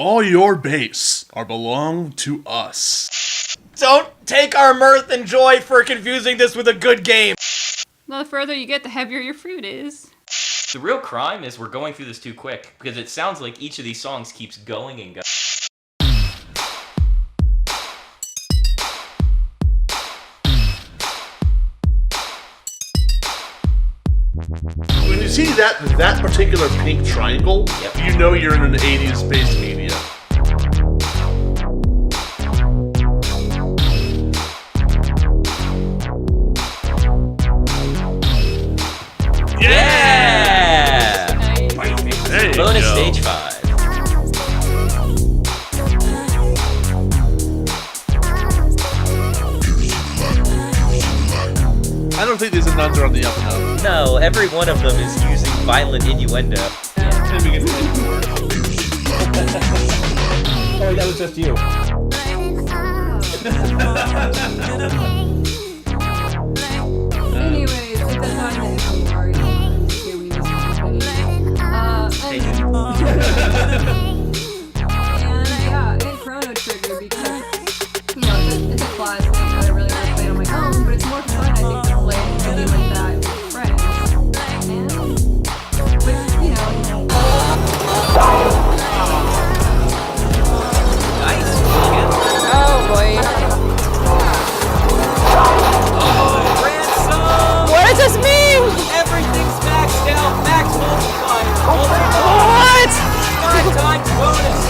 All your base are belong to us. Don't take our mirth and joy for confusing this with a good game. Well, the further you get, the heavier your fruit is. The real crime is we're going through this too quick, because it sounds like each of these songs keeps going and going. When you see that particular pink triangle, you know you're in an 80s based media. Yeah! There you Bonus go. stage 5. I don't think these nuns are on the up and up. No, every one of them is using violent innuendo. Oh, that was just you. Anyways, it's a song that is hard. Here we just and yeah, and Chrono Trigger because it's a classic that I really want to play on my own, but it's more fun I think to play a game like that with friends. And with Nice. Oh boy. Ransom! What does this mean? Everything's maxed out. Max multiplier. What? 5 times bonus.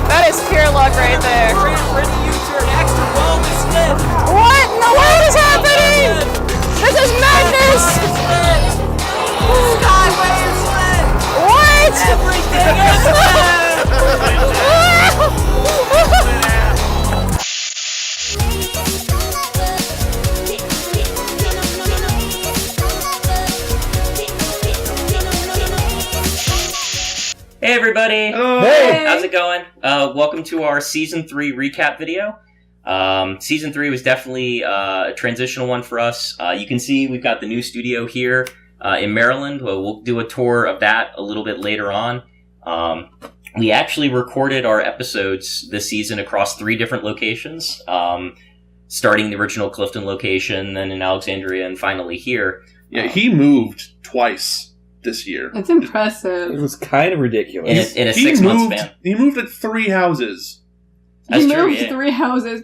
That is pure luck right there. Grant for the U-turn. Extra bonus hit. What in the world is happening? This is madness! Skyway is lit. What? Everything is lit. Hey everybody! Hey! How's it going? Welcome to our Season 3 recap video. Season 3 was definitely a transitional one for us. You can see we've got the new studio here in Maryland. We'll do a tour of that a little bit later on. We actually recorded our episodes this season across 3 different locations, starting the original Clifton location, then in Alexandria, and finally here. Yeah, he moved twice this year. It's impressive. It was kind of ridiculous. In a 6-month span. He moved like 3 houses. That's He true, moved yeah. 3 houses.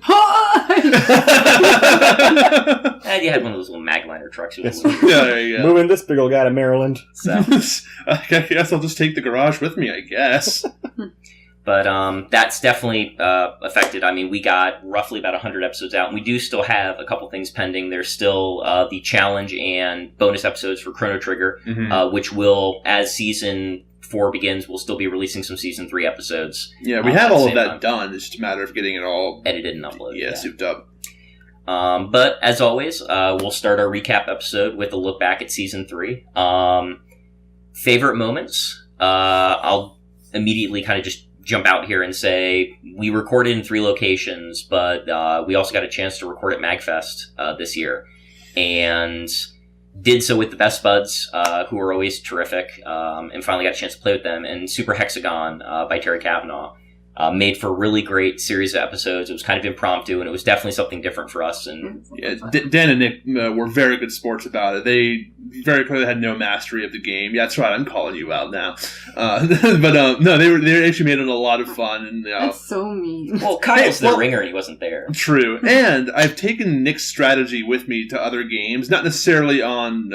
And you had one of those little Magliner trucks. It was Yeah, there you go. Moving this big old guy to Maryland. so. I guess I'll just take the garage with me, I guess. But that's definitely affected. I mean, we got roughly about 100 episodes out, and we do still have a couple things pending. There's still the challenge and bonus episodes for Chrono Trigger, which will, as Season 4 begins, we'll still be releasing some Season 3 episodes. Yeah, we have all of that done. It's just a matter of getting it all edited and uploaded. Yeah, souped up. But as always, we'll start our recap episode with a look back at Season 3. Favorite moments? I'll immediately kind of just jump out here and say we recorded in 3 locations, but we also got a chance to record at MagFest this year, and did so with the best buds, who are always terrific, and finally got a chance to play with them. And Super Hexagon by Terry Kavanaugh made for a really great series of episodes. It was kind of impromptu, and it was definitely something different for us. And yeah, Dan and Nick were very good sports about it. They very clearly had no mastery of the game. Yeah, that's right. I'm calling you out now. But no, they actually made it a lot of fun. And That's so mean. well, Kyle's the ringer, and he wasn't there. True, and I've taken Nick's strategy with me to other games, not necessarily on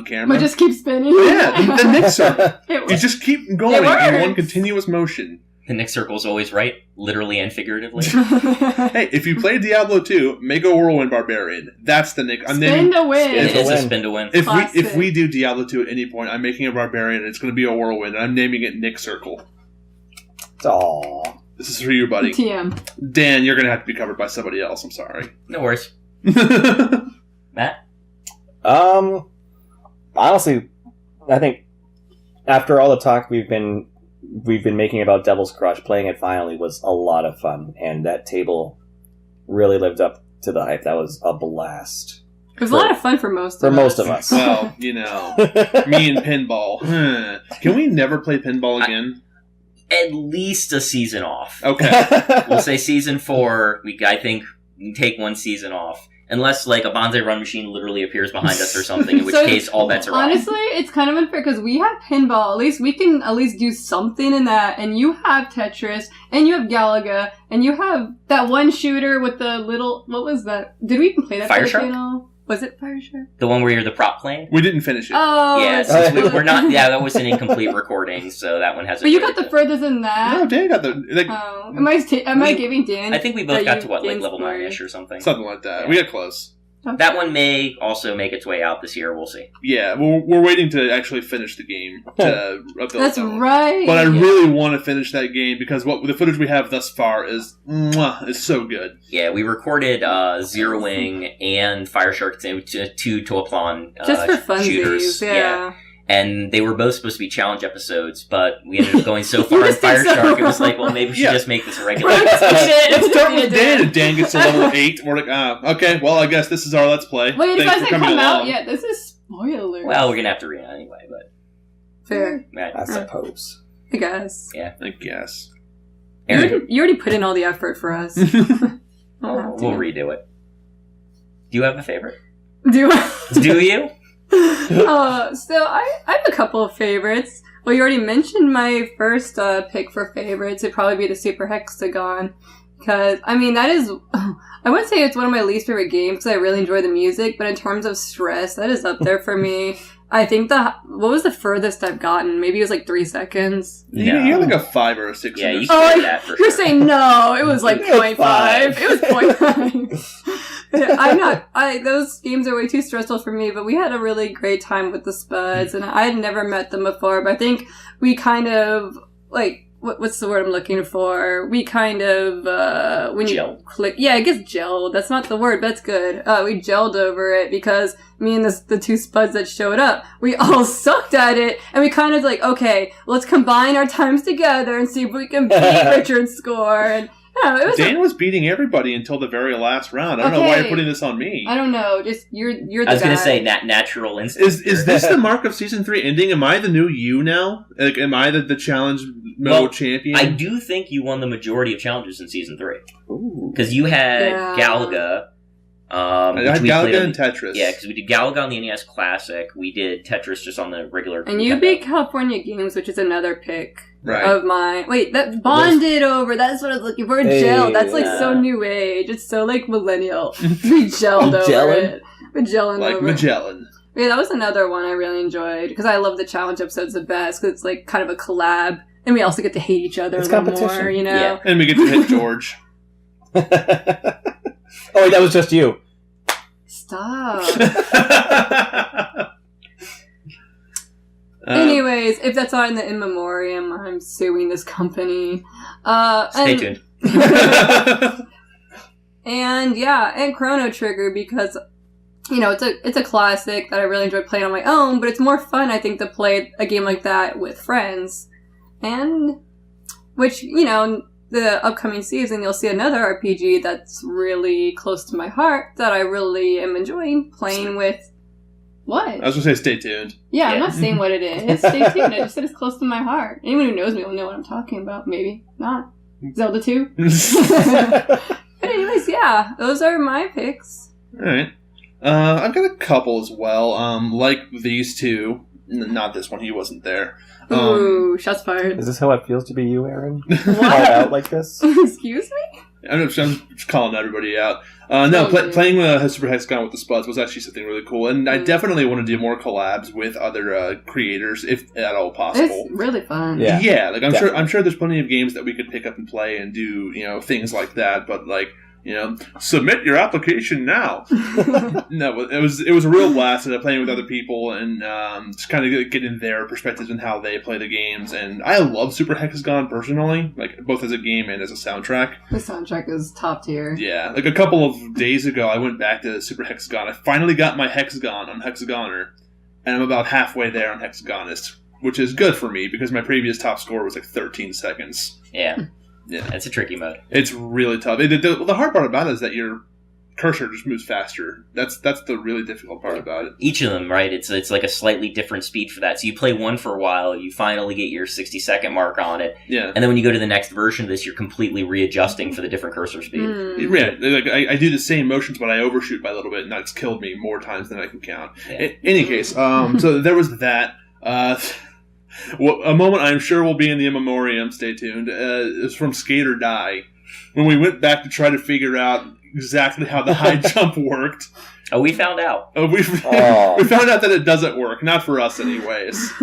camera. But just keep spinning. Yeah, the Nick circle. It You just keep going in one continuous motion. The Nick circle is always right, literally and figuratively. Hey, if you play Diablo 2, make a Whirlwind Barbarian. That's the Nick. Spin to win. It is a spin to win. If we do Diablo 2 at any point, I'm making a Barbarian, and it's going to be a Whirlwind, and I'm naming it Nick Circle. Aww. This is for you, buddy. TM. Dan, you're going to have to be covered by somebody else. I'm sorry. No worries. Matt? Honestly, I think after all the talk we've been making about Devil's Crush, playing it finally was a lot of fun, and that table really lived up to the hype. That was a blast. It was a lot of fun for most of us. For most of us. Well, me and pinball. Can we never play pinball again? at least a season off. Okay. We'll say season 4. I think we can take one season off. Unless, like, a Bonsai Run Machine literally appears behind us or something, in which case all bets are off. Honestly, it's kind of unfair because we have pinball. At least we can at least do something in that. And you have Tetris, and you have Galaga, and you have that one shooter with the little... What was that? Did we even play that? Fire Shark? Channel? Was it Fire Shark? The one where you're the prop plane? We didn't finish it. Oh, Yeah, since we're not... Yeah, that was an incomplete recording, so that one hasn't... But you got the furthest in that? No, Dan got the... Like, Oh. Am I giving Dan... I think we both got to, you like, level Dan's 9-ish or something. something like that. Yeah. We got close. Okay. That one may also make its way out this year, we'll see. Yeah, we're waiting to actually finish the game. To build That's that one. right. But I really want to finish that game because the footage we have thus far is so good. Yeah, we recorded Zeroing and Fire Shark 2 Toaplan Just for funsies, shooters. yeah. And they were both supposed to be challenge episodes, but we ended up going so far in just did Fire so Shark, it was wrong. like, well, maybe we should Yeah. just make this a regular Let's episode. Let's start with Dan, and Dan gets to level 8. We're like, okay, well, I guess this is our Let's Play. Wait, it Thanks for hasn't coming come out along. yet. This is spoilers. Well, we're gonna have to read it anyway, but... Fair, Right. I suppose. I guess. I guess. Aaron, You already put in all the effort for us. we'll I'll have to. redo it. Do you have a favorite? Do Do you? So I have a couple of favorites. Well, you already mentioned my first pick for favorites. It'd probably be the Super Hexagon. Because, I mean, that is... I wouldn't say it's one of my least favorite games because I really enjoy the music, but in terms of stress, that is up there for me. I think what was the furthest I've gotten? Maybe it was like 3 seconons. No. You're like a 5 or a 6. Yeah, in you this. said that for You're sure. saying no, it was like It was 0.5. five. It was 0.5. Those games are way too stressful for me, but we had a really great time with the Spuds, and I had never met them before, but I think we kind of, like, what's the word I'm looking for? We kind of, when you Gelled. click, yeah, I guess gelled. That's not the word, but that's good. We gelled over it because me and the 2 Spuds that showed up, we all sucked at it, and we kind of like, okay, let's combine our times together and see if we can beat Richard's score, and it was Dan was beating everybody until the very last round. I don't know why Okay. you're putting this on me. I don't know, just, you're the I was guy. gonna say natural instinct. Is this the mark of season 3 ending? Am I the new you now? Like, am I the challenge mode Well, champion? I do think you won the majority of challenges in Season 3. Ooh. Because you had Yeah. Galaga. I Which had we played Galaga on- and Tetris. Yeah, because we did Galaga on the NES Classic. We did Tetris just on the regular. And you Nintendo. beat California Games, which is another pick Right. of mine. Wait, that bonded over. That's what I was looking for. Hey, Gel. That's like yeah. so new age. It's so like millennial. We gelled over Gelling? it. We're gelling Like over it. Magellan. Yeah, that was another one I really enjoyed because I love the challenge episodes the best because it's like kind of a collab, and we also get to hate each other It's a little competition. more. You know. Yeah. And we get to hit George. Oh, wait, that was just you. Stop. Uh, Anyways, if that's not in the in memoriam, I'm suing this company. Stay tuned. And yeah, and Chrono Trigger because you know it's a classic that I really enjoy playing on my own, but it's more fun I think to play a game like that with friends. And which, you know, the upcoming season you'll see another RPG that's really close to my heart that I really am enjoying playing with. What? I was going to say stay tuned. Yeah, I'm Yeah. not saying what it is. Stay tuned. I just said it's close to my heart. Anyone who knows me will know what I'm talking about. Maybe not. Zelda 2. But anyways, yeah, those are my picks. Alright. I've got a couple as well. Like these two. Not this one, he wasn't there. Ooh, shots fired. Is this how it feels to be you, Aaron? Called What? out like this? Excuse me? I'm just calling everybody out. No, Oh, dear. playing with Super Hexagon with the Spuds was actually something really cool, and I definitely want to do more collabs with other creators, if at all possible. It's really fun. Yeah. Like I'm definitely. sure there's plenty of games that we could pick up and play and do, things like that. But like, submit your application now. No, it was a real blast playing with other people and just kind of getting their perspectives on how they play the games. And I love Super Hexagon personally, like both as a game and as a soundtrack. The soundtrack is top tier. Yeah, like a couple of days ago, I went back to Super Hexagon. I finally got my Hexagon on Hexagoner, and I'm about halfway there on Hexagonist, which is good for me because my previous top score was like 13 seconds. Yeah. Yeah. That's a tricky mode. It's really tough. The hard part about it is that you're cursor just moves faster. That's the really difficult part about it. Each of them, right? It's like a slightly different speed for that. So you play one for a while, you finally get your 60-second mark on it, Yeah. and then when you go to the next version of this, you're completely readjusting for the different cursor speed. Yeah, like I do the same motions, but I overshoot by a little bit, and that's killed me more times than I can count. Yeah. In any case, so there was that. Well, a moment I'm sure will be in the in memoriam. Stay tuned. Is from Skate or Die, when we went back to try to figure out exactly how the high jump worked. Oh, we found out. We found out that it doesn't work. Not for us, anyways.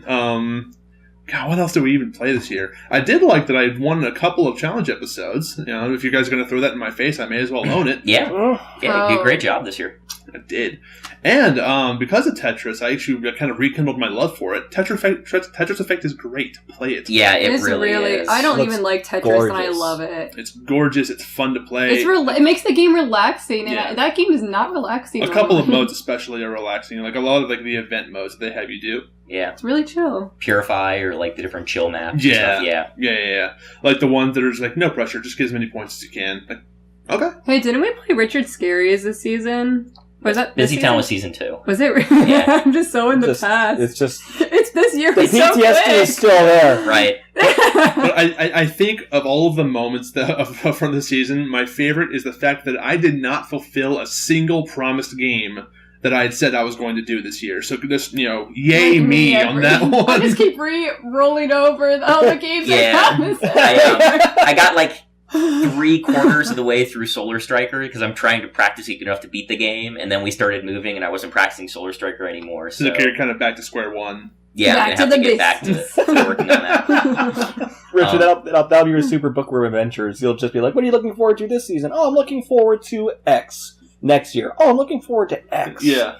God, what else did we even play this year? I did like that I won a couple of challenge episodes. You know, if you guys are going to throw that in my face, I may as well own it. Yeah, you did a great job this year. I did. And because of Tetris, I actually kind of rekindled my love for it. Tetris Effect is great. Play it. Yeah, it really is. I don't Looks even like Tetris, gorgeous. and I love it. It's gorgeous. It's fun to play. It makes the game relaxing, and Yeah. that game is not relaxing. A couple of normally. modes especially are relaxing. Like a lot of like the event modes that they have you do. Yeah, It's really chill. Purify or like the different chill maps. and Yeah. stuff. Yeah. Like the ones that are just like, no pressure, just get as many points as you can. Like, okay. Hey, didn't we play Richard Scarry's this season? Was that this Busy Town was season? season 2. Was it? Yeah. I'm just so in the Just- past. It's just It's this year. the Was so PTSD quick. is still there. Right. But I think of all of the moments from the season, my favorite is the fact that I did not fulfill a single promised game that I had said I was going to do this year. So just, yay Like me on that I one. just keep rolling over all the games Yeah. I haven't said. I got like 3/4 of the way through Solar Striker because I'm trying to practice enough to beat the game, and then we started moving, and I wasn't practicing Solar Striker anymore. So So you're kind of back to square one. yeah, Back I'm to gonna have to the get back to working on that. Richard, that'll be your super bookworm adventures. You'll just be like, what are you looking forward to this season? Oh, I'm looking forward to X next year. Oh, I'm looking forward to X. Yeah.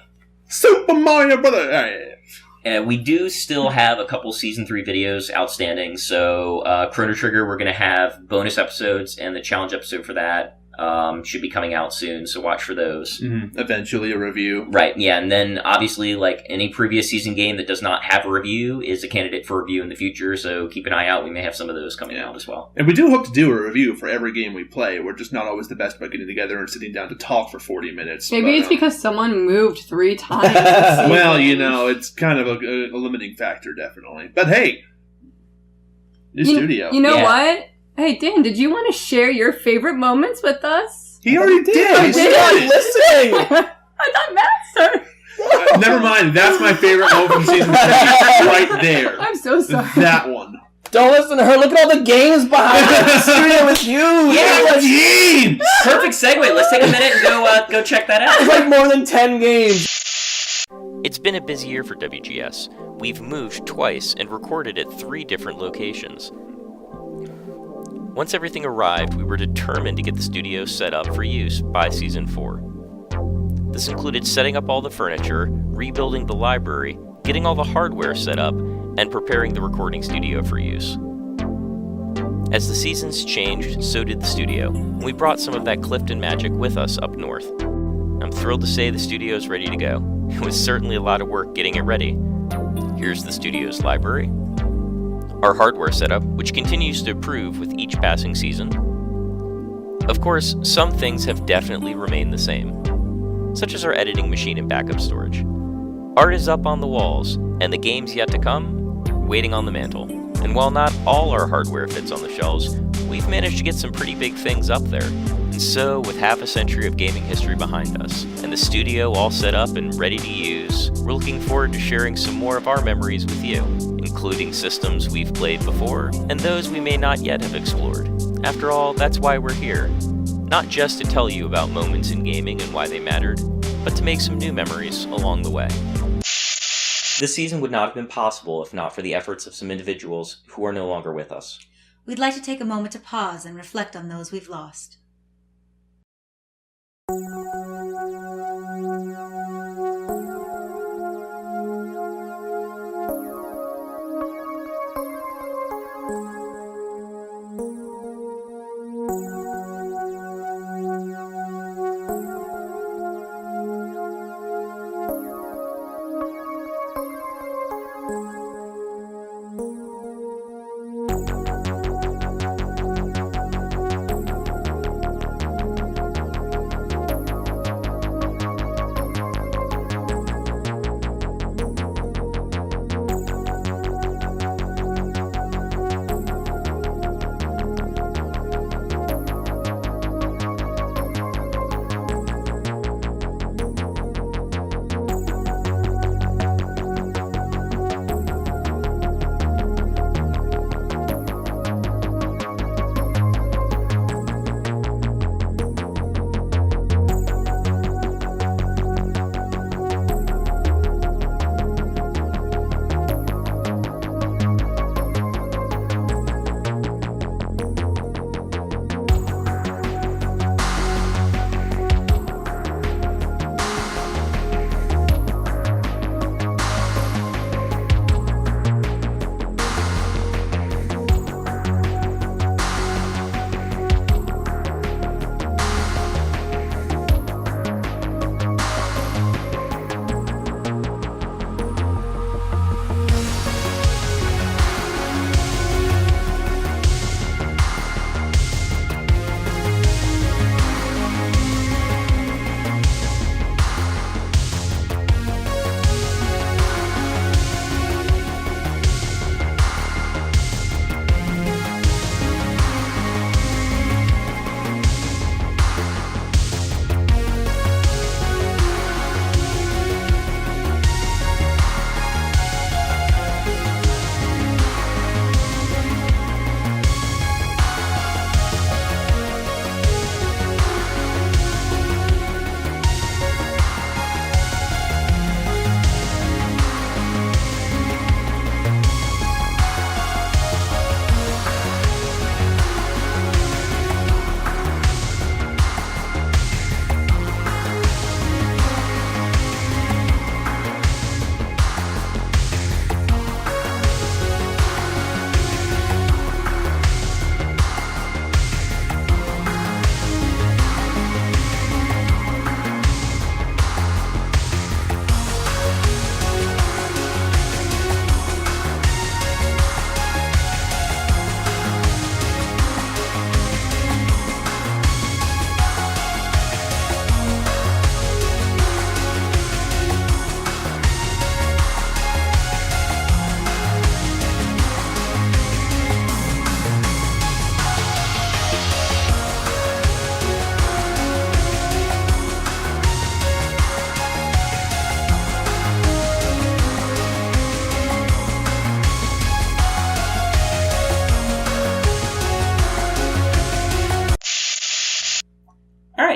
Super Mario Brother. All right. We do still have a couple Season 3 videos outstanding, so Chrono Trigger, we're going to have bonus episodes, and the challenge episode for that should be coming out soon, so watch for those. Mm-hmm. Eventually a review. Right, yeah, and then obviously, like any previous season game that does not have a review is a candidate for review in the future, so keep an eye out. We may have some of those coming out as well. And we do hope to do a review for every game we play. We're just not always the best about getting together and sitting down to talk for 40 minutes. Maybe but, it's because someone moved 3 times. this season. Well, it's kind of a limiting factor, definitely. But hey, new studio. You know Yeah. what? Hey, Dan, did you want to share your favorite moments with us? He already did. I He did. started. Listening. I thought Matt started. Never mind. That's my favorite moment from season 3. Right there. I'm so sorry. That one. Don't listen to her. Look at all the games behind the studio with you. Yeah, Games! Perfect segue. Let's take a minute and go check that It's out. like more than 10 games. It's been a busy year for WGS. We've moved twice and recorded at 3 different locations. Once everything arrived, we were determined to get the studio set up for use by Season 4. This included setting up all the furniture, rebuilding the library, getting all the hardware set up, and preparing the recording studio for use. As the seasons changed, so did the studio, and we brought some of that Clifton magic with us up north. I'm thrilled to say the studio is ready to go. It was certainly a lot of work getting it ready. Here's the studio's library, our hardware setup, which continues to improve with each passing season. Of course, some things have definitely remained the same, such as our editing machine and backup storage. Art is up on the walls, and the games yet to come, waiting on the mantle. And while not all our hardware fits on the shelves, we've managed to get some pretty big things up there. And so, with half a century of gaming history behind us, and the studio all set up and ready to use, we're looking forward to sharing some more of our memories with you, including systems we've played before, and those we may not yet have explored. After all, that's why we're here. Not just to tell you about moments in gaming and why they mattered, but to make some new memories along the way. This season would not have been possible if not for the efforts of some individuals who are no longer with us. We'd like to take a moment to pause and reflect on those we've lost.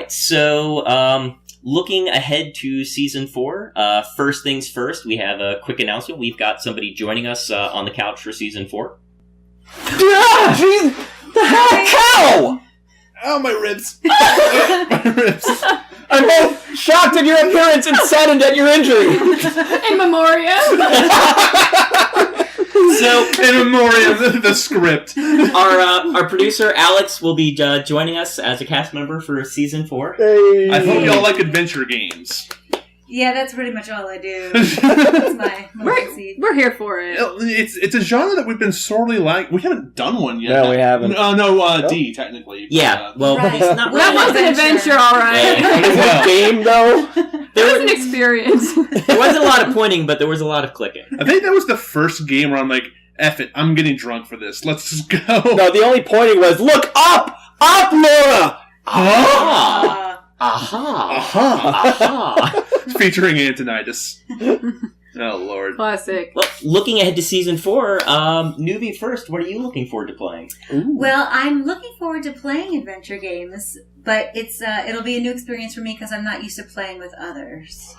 right, so looking ahead to Season 4, first things first, we have a quick announcement. We've got somebody joining us on the couch for Season 4. Yeah, the heck? How? Oh, my ribs. My ribs. I'm both shocked at your appearance and saddened at your injury. In memoriam. So, in memoriam, the script. Our producer, Alex, will be joining us as a cast member for Season 4. Hey. I hope y'all like adventure games. Yeah, that's pretty much all I do. That's my seed. We're here for it. It's a genre that we've been sorely lacking. We haven't done one yet. No, we haven't. D, technically. Yeah, well, Right. it's not That was an adventure, all right. Is it a game, though? There was an experience. There wasn't a lot of pointing, but there was a lot of clicking. I think that was the first game where I'm like, F it, I'm getting drunk for this. Let's just go. No, the only pointing was, look up! Up, Laura! Aha! Aha! Aha! Featuring Antonitis. Oh, Lord. Classic. Well, looking ahead to Season 4, newbie first, what are you looking forward to playing? Well, I'm looking forward to playing adventure games, but it'll be a new experience for me because I'm not used to playing with others.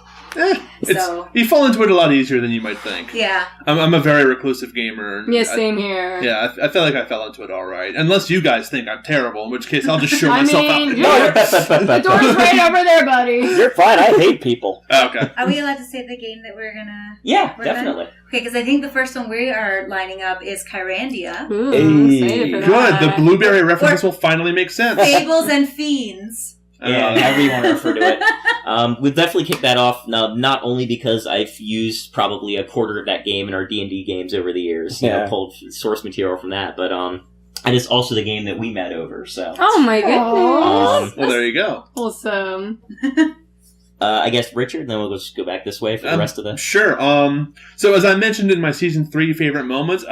You fall into it a lot easier than you might think. Yeah. I'm a very reclusive gamer. Yeah, same here. Yeah, I feel like I fell into it all right. Unless you guys think I'm terrible, in which case I'll just show myself out. The door's right over there, buddy. You're fine, I hate people. Okay. Are we allowed to say the game that we're gonna... Yeah, work definitely. on? Okay, because I think the first one we are lining up is Kyrandia. Ooh, Hey. save it for Good, that. the blueberry references will finally make sense. Fables and Fiends. Yeah, however you want to refer to it. We'll definitely kick that off, not only because I've used probably a quarter of that game in our D&D games over the years, pulled source material from that, but it is also the game that we met over, so... Oh my goodness. Well, there you go. Wholesome. I guess Richard, then we'll just go back this way for the rest of the... Sure. So as I mentioned in my Season 3 favorite moments,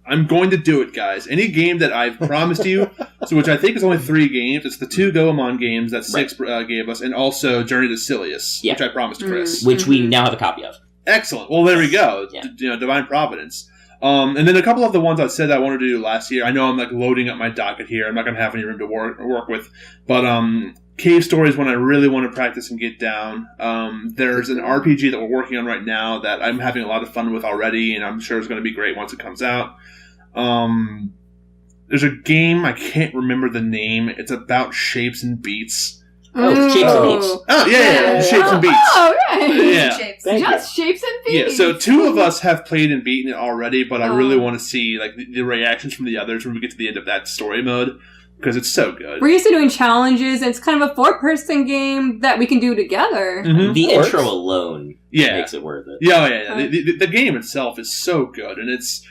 I'm going to do it, guys. Any game that I've promised you, so which I think is only 3 games. It's the 2 Goemon games that Six gave us, and also Journey to Silius, which I promised Chris. Which we now have a copy of. Excellent. Well, there we go. Yeah. Divine Providence. And then a couple of the ones I said I wanted to do last year. I know I'm like loading up my docket here. I'm not going to have any room to work with. But Cave Story is one I really want to practice and get down. There's an RPG that we're working on right now that I'm having a lot of fun with already, and I'm sure it's going to be great once it comes out. There's a game, I can't remember the name. It's about shapes and beats. Shapes and Beats. Oh, yeah. Shapes and Beats. Oh, right. Yeah. Just shapes and beats. Yeah, so 2 of us have played and beaten it already, but I really want to see like the reactions from the others when we get to the end of that story mode, because it's so good. We're used to doing challenges, and it's kind of a 4-person game that we can do The together. The intro alone makes it worth it. Yeah. The game itself is so good, and it's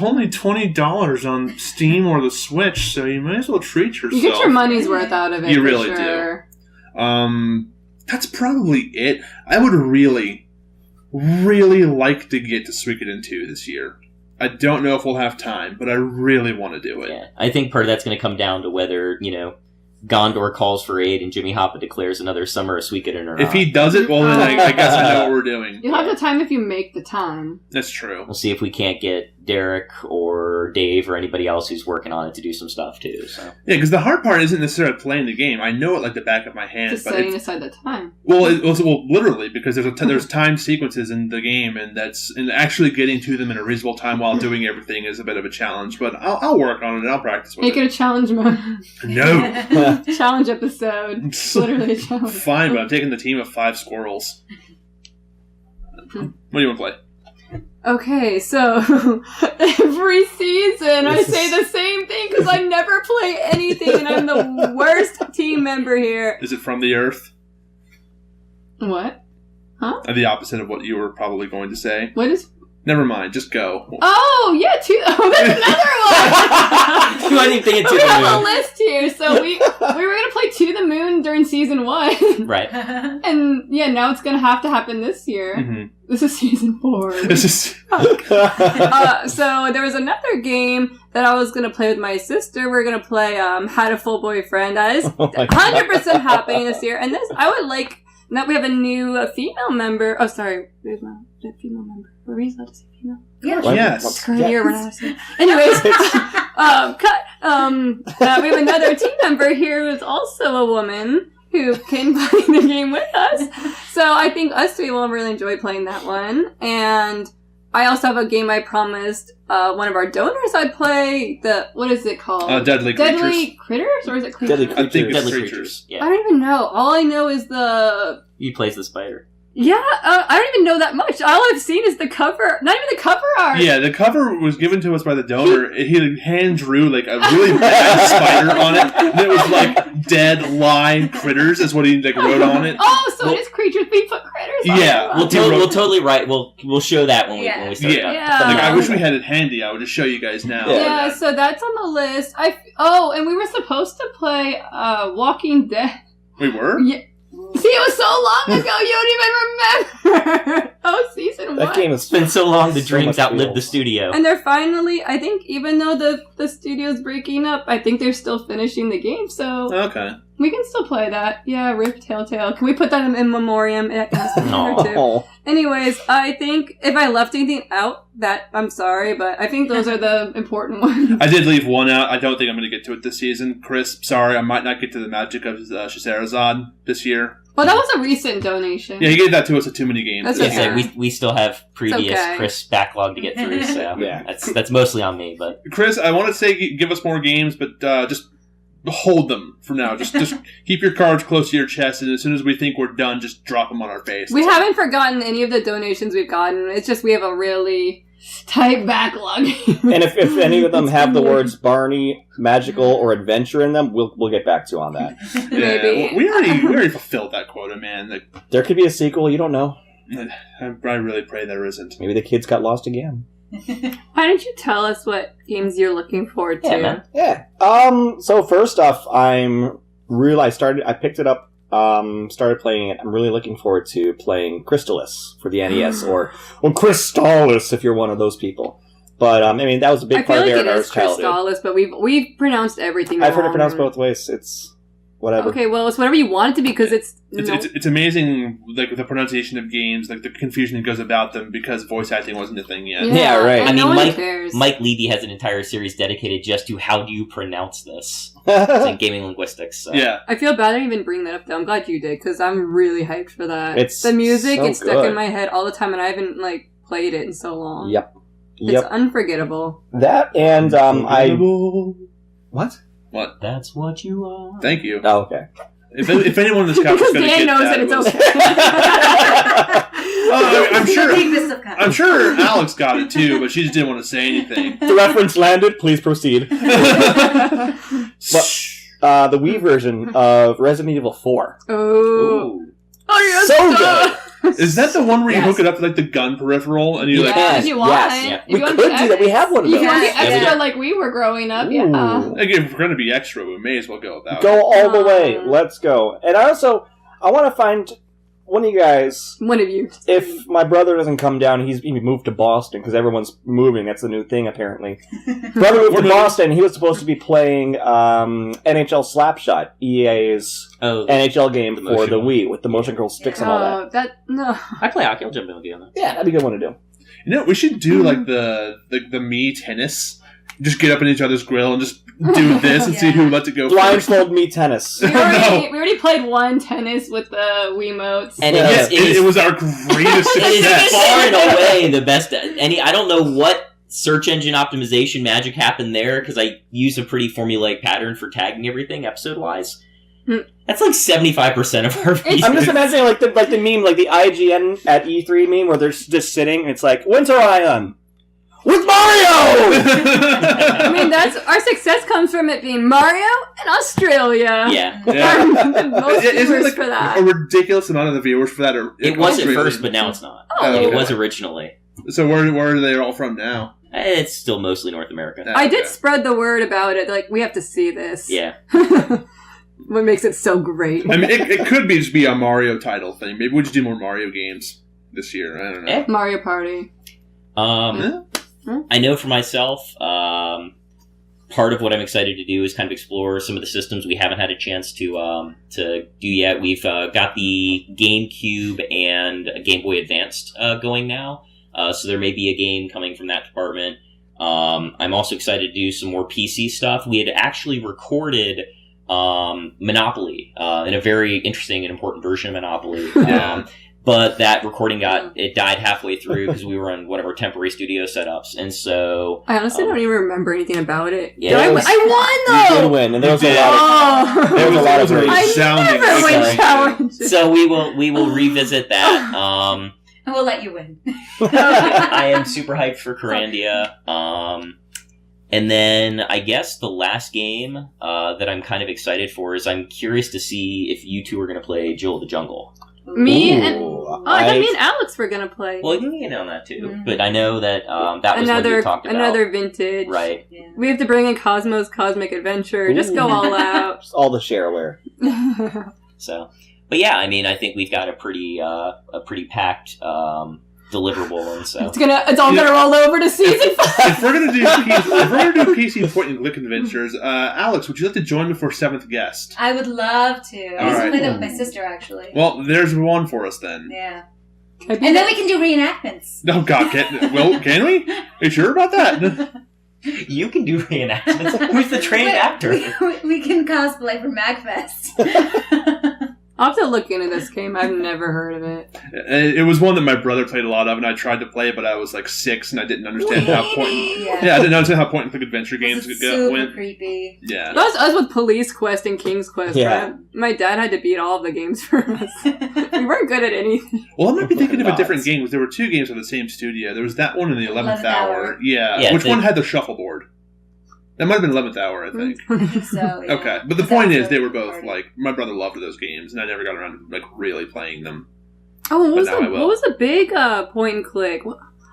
only $20 on Steam or the Switch, so you might as well treat yourself. You get your money's worth out of it. You really do. That's probably it. I would really, really like to get to Suikoden 2 this year. I don't know if we'll have time, but I really want to do it. Yeah, I think part of that's going to come down to whether, Gondor calls for aid and Jimmy Hoppa declares another summer of Suikoden or not. If he does it, well, then I guess I know what we're doing. You'll have the time if you make the time. That's true. We'll see if we can't get Derek or Dave or anybody else who's working on it to do some stuff too. So. Yeah, because the hard part isn't necessarily playing the game. I know it like the back of my hand. Just but setting aside the time. Well, literally, because there's time sequences in the game, and actually getting to them in a reasonable time while doing everything is a bit of a challenge. But I'll work on it and I'll practice with Make it a challenge mode. No. Challenge episode. Literally a challenge. Fine, but I'm taking the team of 5 squirrels. What do you want to play? Okay, so every season I say the same thing because I never play anything and I'm the worst team member here. Is it From the Earth? What? Huh? The opposite of what you were probably going to say. What is... Never mind, just go. Oh, yeah, oh, there's another one! I didn't think it's we have a list here, so we were going to play To the Moon during season 1. Right. And, yeah, now it's going to have to happen this year. Mm-hmm. This is season 4. This is... So there was another game that I was going to play with my sister. We're going to play Had a Full Boyfriend. That is 100% happening this year. And this, I would like... Now we have a new female member. Oh, sorry. Where's my female member? Were we allowed to say female? Yeah. Yes. Current year, we're not allowed to say. Anyways, we have another team member here who's also a woman who can play the game with us. So I think us three will really enjoy playing that one. And I also have a game I promised one of our donors I'd play. What is it called? Deadly Critters? Or is it Creatures? Deadly I think it's Deadly creatures. Creatures. I Yeah. don't even know. All I know is He plays the spider. Yeah, I don't even know that much. All I've seen is the cover. Not even the cover art. Yeah, the cover was given to us by the donor. He hand drew like a really bad spider on it, and it was like dead live critters is what he like wrote on it. Oh, so it is creatures. We put critters on Yeah, it. We'll totally write. We'll show that when we start. Yeah. Yeah. Like, I wish we had it handy. I would just show you guys now. Yeah, so that's on the list. And we were supposed to play Walking Dead. We were? Yeah. See, it was so long ago, you don't even remember. Season 1. That game It's been so long, the So dreams much outlived feel. the studio. And they're finally, I think, even though the studio's breaking up, I think they're still finishing the game, so Okay. we can still play that. Yeah, Rip Telltale. Can we put that in memoriam? It has to be there too. Oh. Anyways, I think if I left anything out, I'm sorry, but I think those are the important ones. I did leave one out. I don't think I'm going to get to it this season. Chris, sorry, I might not get to the magic of Shazarazad this year. Well, that was a recent donation. Yeah, he gave that to us at Too Many Games. That's Yes, okay. we still have previous okay. Chris backlog to get through, so Yeah. that's mostly on me. But Chris, I want to say give us more games, but just hold them for now. Just keep your cards close to your chest, and as soon as we think we're done, just drop them on our face. We haven't forgotten any of the donations we've gotten. It's just we have a really tight backlog. And if any of them have the words Barney, magical, or adventure in them, we'll get back to you on that. Yeah, Maybe. we already fulfilled that quota, man. Like, There could be a sequel, you don't know. I really pray there isn't. Maybe the kids got lost again. Why don't you tell us what games you're looking forward to? yeah, man. Yeah. So first off, I picked it up, started playing it. I'm really looking forward to playing Crystalis for the NES, or Crystalis if you're one of those people. But I mean, that was a big I feel part like of it our is childhood. Crystalis, but we've pronounced everything I've heard it wrong. pronounced both ways. It's whatever. Okay, well, it's whatever you want it to be because It's amazing, like the pronunciation of games, like the confusion that goes about them because voice acting wasn't a thing yet. Yeah, right. and I mean, no one Mike- cares. Mike Levy has an entire series dedicated just to how do you pronounce this. It's in gaming linguistics. So. Yeah. I feel bad I didn't even bring that up though. I'm glad you did because I'm really hyped for that. It's the music, so it's stuck good. in my head all the time, and I haven't played it in so long. Yep. It's unforgettable. That and what? What? That's what you are. Thank you. Oh, okay. If anyone in this couch is Because going to Dan get knows that, that it's it was- okay. I'm sure Alex got it too, but she just didn't want to say anything. The reference landed. Please proceed. The Wii version of Resident Evil 4. Oh. Oh, you're So good. Is that the one where you Yes. hook it up to the gun peripheral and you Yeah, if you want. yes, yeah. If We you want could the do that. We have one of If you those. want the Yeah, we extra do. like we were growing up, Ooh. yeah. Like, if we're going to be extra, we may as well go without. Go all the way. Let's go. And I want to find one of you guys. One of you. If my brother doesn't come down, he moved to Boston because everyone's moving. That's the new thing, apparently. Brother moved to Boston. He was supposed to be playing NHL Slapshot, EA's NHL game the for motion the one. Wii with the motion control sticks and all that. No. I play hockey. I'll jump in with you on that. Yeah, that'd be a good one to do. You know, we should do like the me tennis. Just get up in each other's grill and just do this and see who lets it go first. Blindfold me tennis. We already played one tennis with the Wiimotes. And Yes, it is it was our greatest it is success. far and away the best. I don't know what search engine optimization magic happened there because I use a pretty formulaic pattern for tagging everything episode wise. That's like 75% of our videos. I'm just imagining like the meme, like the IGN at E3 meme where they're just sitting. And it's like Winterion with Mario. I mean, our success comes from it being Mario in Australia. Yeah. Yeah. The most Isn't viewers like for that. a ridiculous amount of the viewers for that? It was at first, but now it's not. Oh, okay. It was originally. So where are they all from now? It's still mostly North America. I did Okay. spread the word about it. Like, we have to see this. Yeah. What makes it so great? I mean, it could just be a Mario title thing. Maybe we'll just do more Mario games this year. I don't know. Mario Party. I know for myself, part of what I'm excited to do is kind of explore some of the systems we haven't had a chance to do yet. We've got the GameCube and Game Boy Advanced going now, so there may be a game coming from that department. I'm also excited to do some more PC stuff. We had actually recorded Monopoly in a very interesting and important version of Monopoly. But that recording it died halfway through because we were on one of our temporary studio setups, and so I honestly don't even remember anything about it. Yeah, I won You though. did win, and there was a lot. There was a lot of very sounding. I never win challenges. So we will revisit that. And we'll let you win. I am super hyped for Corandia. And then I guess the last game that I'm kind of excited for is I'm curious to see if you two are going to play Jewel of the Jungle. Me Ooh, and I thought me and Alex were gonna play. Well, you can get on that too, Mhm. but I know that that was what we talked about. Another vintage. Right. Yeah. We have to bring in Cosmo's Cosmic Adventure. Just go all out. Just all the shareware. So, but yeah, I mean, I think we've got a pretty packed deliverable, and so It's all gonna roll over to season 5. If we're gonna do PC point and click adventures, Alex, would you like to join me for 7th guest? I would love to. I used Alright. to play that with my sister, actually. Well, there's one for us then. Yeah. And then we can do reenactments. Oh God, can we? Are you sure about that? you can do reenactments. Who's the trained actor? We can cosplay for MagFest. I'll have to look into this game. I've never heard of it. It was one that my brother played a lot of, and I tried to play it, but I was like 6, and I didn't understand how point. Yeah. Yeah, I didn't understand how point and click adventure games It's could super went. creepy. Yeah. That was us with Police Quest and King's Quest. Yeah. Right? My dad had to beat all of the games for us. We weren't good at anything. Well, I might be thinking of a Not. different game. There were 2 games on the same studio. There was that one in the 11th 11th hour. hour. Yeah. Which the- one had the shuffleboard? That might have been 11th hour, I think. So, yeah. Okay, but the That's point is, a they were both party. like my brother loved those games, and I never got around to like really playing them. Oh, But now I will. what was the big point and click?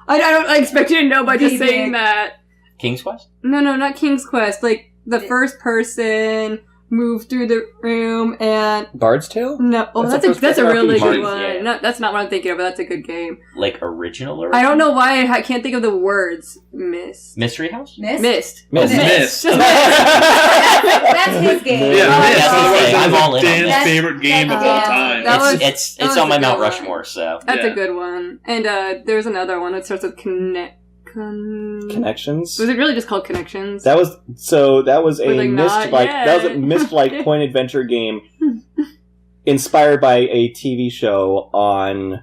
I expect you to know by just Big. saying that. King's Quest? No, not King's Quest. Like the first person move through the room and Bard's Tale? no. Oh, That's that's a a first-person really RPG. good one. Yeah. No, that's not what I'm thinking of. But that's a good game. Like original or I don't know why I can't think of the words. Mystery House? Mist? Mist. Mist. Just That's his game. Yeah, Oh, Mist. yeah. Otherwise, I'm that all was in on Dan's that. favorite game of all That- time. that was- It's that was on my a Mount good one. Rushmore, so That's Yeah. a good one. And there's another one that starts with Connections? Was it really just called Connections? That was a We're like, mist not like yet. that was a mist like point adventure game inspired by a TV show on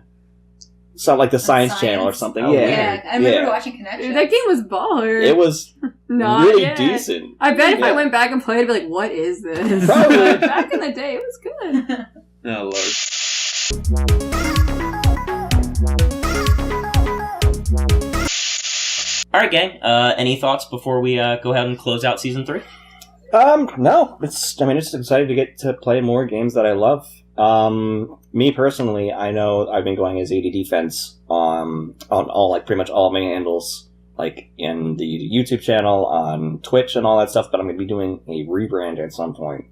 something like the Science Channel or something. Oh, yeah. Yeah, I remember watching Connections. That game was baller. It was Not really yet. decent. I bet if I Yeah. went back and played, I'd be like, what is this? Probably. But back in the day, it was good. Oh, Lord. all right, gang. Any thoughts before we go ahead and close out season 3? No. It's excited to get to play more games that I love. Me personally, I know I've been going as AD Defense on all like pretty much all my handles, like in the YouTube channel, on Twitch and all that stuff, but I'm going to be doing a rebrand at some point.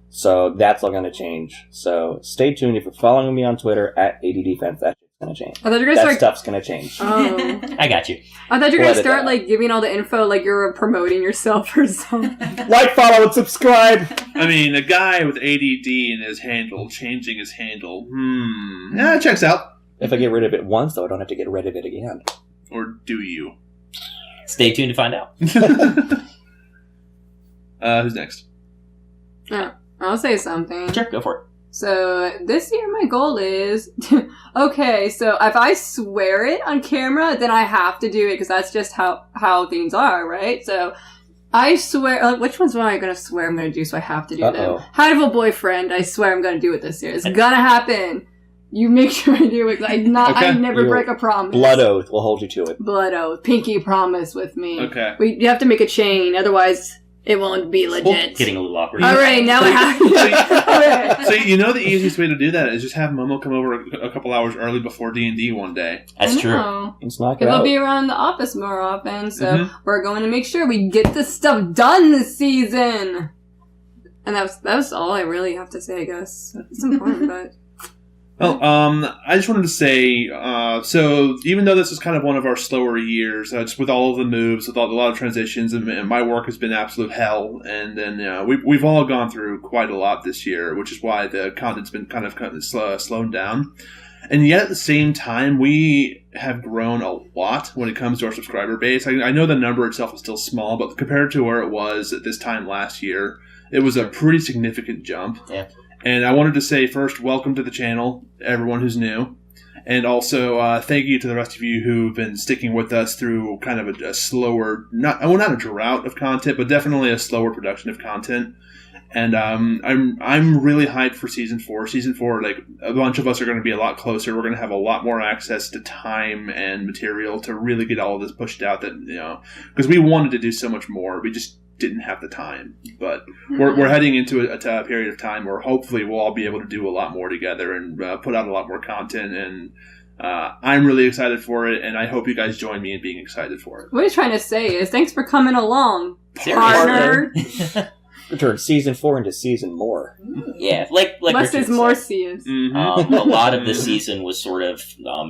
So that's all going to change. So stay tuned. If you're following me on Twitter at AD Defense, that's going to change. I thought you were That gonna start. stuff's going to change. Oh, I got you. I thought you were gonna Let it start out. like giving all the info, like you're promoting yourself or something. Like, follow, and subscribe. I mean, a guy with ADD in his handle changing his handle. Yeah, it checks out. If I get rid of it once, though, I don't have to get rid of it again. Or do you? Stay tuned to find out. Who's next? I'll say something. Sure, go for it. So this year my goal is okay. So if I swear it on camera, then I have to do it because that's just how things are, right? So I swear. Which ones am I going to swear I'm going to do? So I have to do Uh-oh. them. How to have a boyfriend? I swear I'm going to do it this year. It's gonna happen. You make sure I do it. I Okay. never Your break a promise. Blood oath will hold you to it. Blood oath. Pinky promise with me. Okay. You have to make a chain, otherwise it won't be legit. Getting a little awkward. All right, now I have to. All right. So you know the easiest way to do that is just have Momo come over a couple hours early before D&D one day. That's I true. know. Let's knock it It'll out. be around the office more often, so Mhm. we're going to make sure we get this stuff done this season. And that was all I really have to say, I guess. It's important, but Well, I just wanted to say, so even though this is kind of one of our slower years, just with all of the moves, with a lot of transitions, and my work has been absolute hell, and then we've all gone through quite a lot this year, which is why the content's been kind of slowed down. And yet at the same time, we have grown a lot when it comes to our subscriber base. I know the number itself is still small, but compared to where it was at this time last year, it was a pretty significant jump. Yeah. And I wanted to say first, welcome to the channel, everyone who's new. And also, thank you to the rest of you who've been sticking with us through kind of a slower, not a drought of content, but definitely a slower production of content. And I'm really hyped for Season 4. Season 4, like, a bunch of us are going to be a lot closer. We're going to have a lot more access to time and material to really get all of this pushed out. That, you know, because we wanted to do so much more, we just didn't have the time. But we're heading into a period of time where hopefully we'll all be able to do a lot more together and put out a lot more content. And I'm really excited for it, and I hope you guys join me in being excited for it. What he's trying to say is, thanks for coming along, Partner. partner. Turn Season 4 into Season more. Yeah, like Less is Richard more said. seas. Mm-hmm. A lot of this season was sort of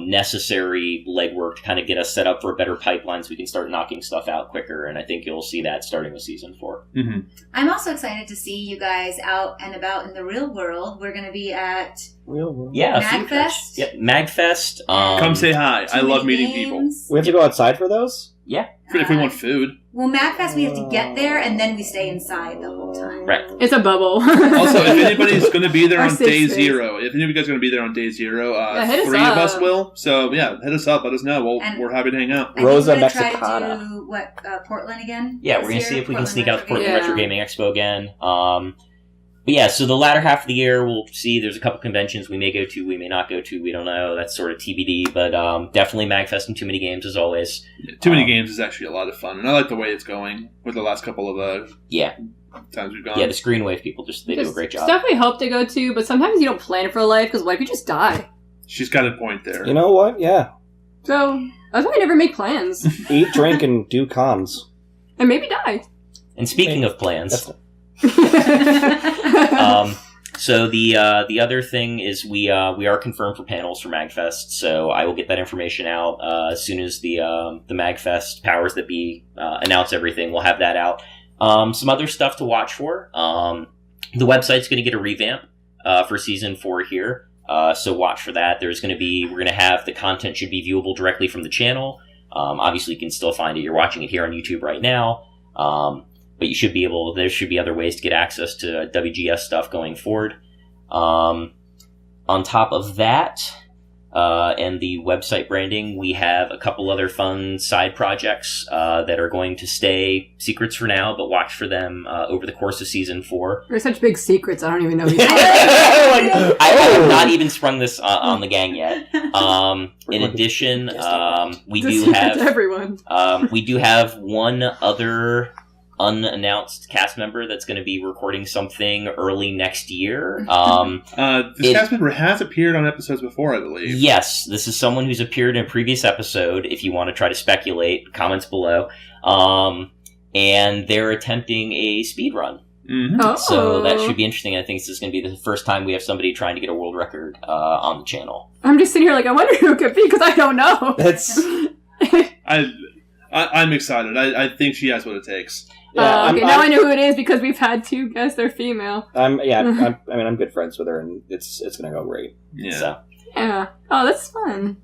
necessary legwork to kind of get us set up for a better pipeline so we can start knocking stuff out quicker, and I think you'll see that starting with Season 4. Mm-hmm. I'm also excited to see you guys out and about in the real world. We're going to be at Yeah, MagFest. Yep, MagFest. Come say hi. I Too love Many meeting people. Games. We have to go outside for those? Yeah. If we want food. Well, MagFest, we have to get there, and then we stay inside the whole time. Right. It's a bubble. Also, if anybody's going to be there Our on safe day space. 0, if any of you guys are going to be there on day 0, hit us 3 of us up. will. So, yeah, hit us up. Let us know. And- We're happy to hang out. I think Rosa we're gonna try Mexicana. to do, Portland again? Yeah, this we're going to see year? if we can Portland sneak out to Portland Yeah. Retro Gaming Expo again. But yeah, so the latter half of the year, we'll see. There's a couple conventions we may go to, we may not go to. We don't know. That's sort of TBD. But definitely MagFest and Too Many Games as always. Too Many Games is actually a lot of fun, and I like the way it's going with the last couple of Yeah, times we've gone. yeah. The Screenwave people they do a great job. Stuff we hope to go to, but sometimes you don't plan for life, because what if you just die? She's got a point there. You know what? Yeah. So, that's why I never make plans. Eat, drink, and do comms. And maybe die. And speaking of plans, Yeah, so the other thing is we are confirmed for panels for MagFest, so I will get that information out as soon as the MagFest powers that be announce everything. We'll have that out. Some other stuff to watch for. The website's going to get a revamp for Season 4 here, so watch for that. We're going to have the content should be viewable directly from the channel. Obviously, you can still find it. You're watching it here on YouTube right now. But you should be there should be other ways to get access to WGS stuff going forward. On top of that, and the website branding, we have a couple other fun side projects that are going to stay secrets for now, but watch for them over the course of Season 4. They're such big secrets, I don't even know these. I have not even sprung this on the gang yet. In addition, we do have everyone. we do have one other unannounced cast member that's going to be recording something early next year. This cast member has appeared on episodes before, I believe. Yes, this is someone who's appeared in a previous episode. If you want to try to speculate, comments below. And they're attempting a speed run. Mm-hmm. Oh. So that should be interesting. I think this is going to be the first time we have somebody trying to get a world record on the channel. I'm just sitting here like, I wonder who it could be, because I don't know. That's... I'm excited. I think she has what it takes. Yeah, okay, now I know who it is, because we've had 2 guests, they're female. I'm good friends with her, and it's gonna go great. Yeah. So, Yeah. Oh, that's fun.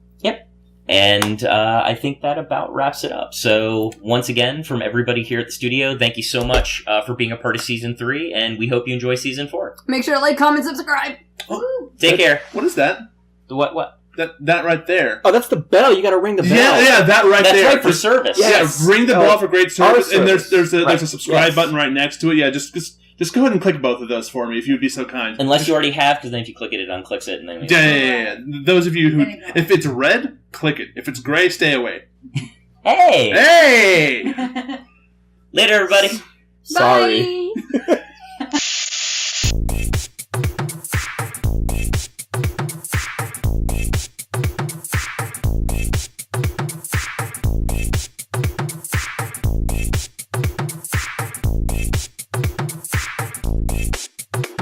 and I think that about wraps it up. So once again, from everybody here at the studio, thank you so much for being a part of Season 3, and we hope you enjoy Season 4. Make sure to like, comment, subscribe. Take care. What is that? The what? That right there. Oh, that's the bell. You got to ring the bell. Yeah, that right That's there. right for service. Yes. Yeah, ring the bell for great service, and there's Right. a subscribe Yes. button right next to it. Yeah, just go ahead and click both of those for me if you'd be so kind. Unless you already have, because then if you click it, it unclicks it, and then Yeah. Those of you who, There you go. if it's red, click it. If it's gray, stay away. Hey! Hey! Later, everybody. Sorry. Bye.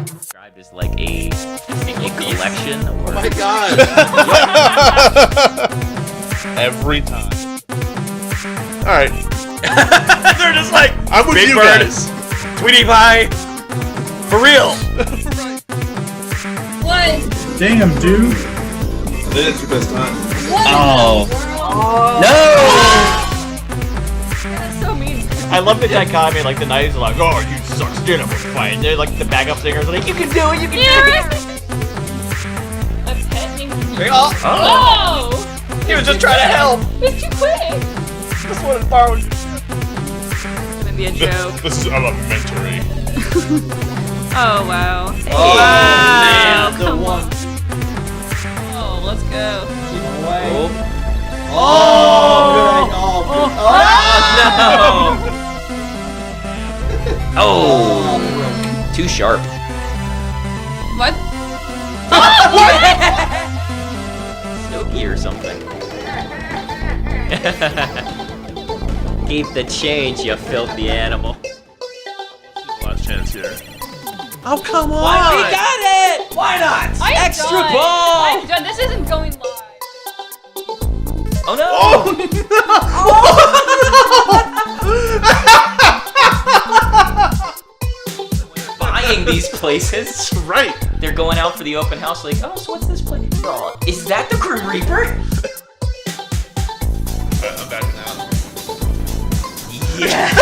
Described as like a collection, or My God. Every time. All right. They're just like, I'm with Big you Bird, guys. Tweety Pie, for real. What? Damn, dude. It's your best time. Oh. No! That's so mean. I love the dichotomy, like the knights are like, oh, you suck, stand up and fight. They're like the backup singers are like, you can do it, you can do it. That's petting. Oh! He was just trying to help. It's too quick. Just wanted to borrow. Maybe a joke. This is elementary. Oh, wow. Hey, Oh, wow. man, the Come one. on. Oh, let's go. Oh, too sharp. What? Snooki or something. Keep the change, you filthy animal. Last chance here. Oh, come on. Why we got it? Why not? I'm Extra done. ball. I'm done. This isn't going live. Oh no! Buying these places. Right. They're going out for the open house like, oh, so what's this place? Oh, is that the Grim Reaper? I'm backing out. Yes!